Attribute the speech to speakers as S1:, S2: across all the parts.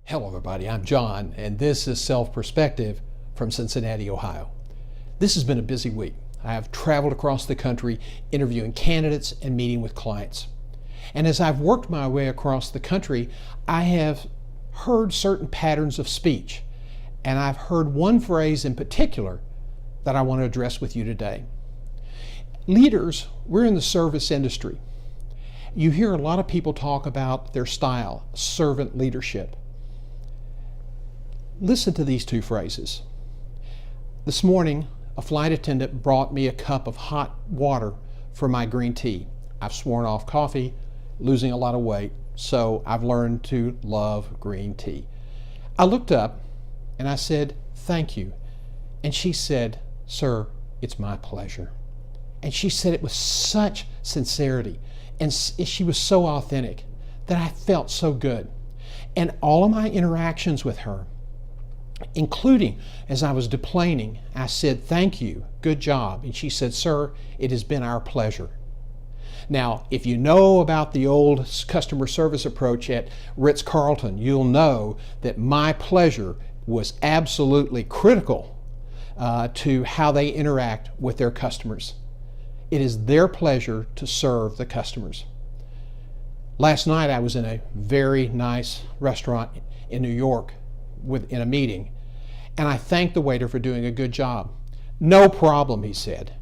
S1: Hello everybody, I'm John, and this is Self-Perspective from Cincinnati, Ohio. This has been a busy week. I have traveled across the country interviewing candidates and meeting with clients. And as I've worked my way across the country, I have heard certain patterns of speech. And I've heard one phrase in particular that I want to address with you today. Leaders, we're in the service industry. You hear a lot of people talk about their style, servant leadership. Listen to these two phrases. This morning, a flight attendant brought me a cup of hot water for my green tea. I've sworn off coffee, losing a lot of weight, so I've learned to love green tea. I looked up and I said, "Thank you." And she said, "Sir, it's my pleasure." And she said it with such sincerity, and she was so authentic that I felt so good. And all of my interactions with her, including as I was deplaning, I said, "Thank you, good job." And she said, "Sir, it has been our pleasure." Now, if you know about the old customer service approach at Ritz-Carlton, you'll know that my pleasure was absolutely critical to how they interact with their customers. It is their pleasure to serve the customers. Last night I was in a very nice restaurant in New York in a meeting, and I thanked the waiter for doing a good job. "No problem," he said.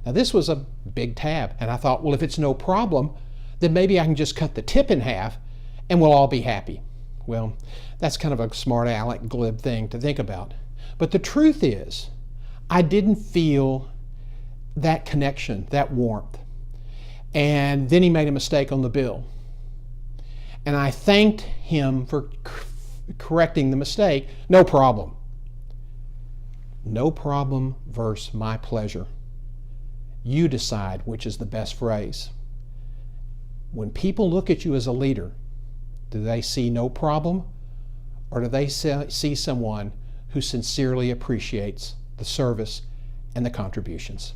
S1: Now this was a big tab, and I thought, well, if it's no problem, then maybe I can just cut the tip in half and we'll all be happy. Well, that's kind of a smart aleck glib thing to think about. But the truth is, I didn't feel that connection, that warmth. And then he made a mistake on the bill. And I thanked him for correcting the mistake. "No problem." No problem versus my pleasure. You decide which is the best phrase. When people look at you as a leader, do they see no problem, or do they see someone who sincerely appreciates the service and the contributions?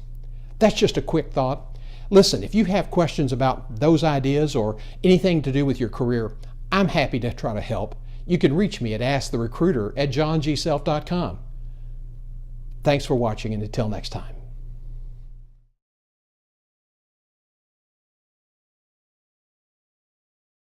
S1: That's just a quick thought. Listen, if you have questions about those ideas or anything to do with your career, I'm happy to try to help. You can reach me at asktherecruiter@johngself.com. Thanks for watching, and until next time.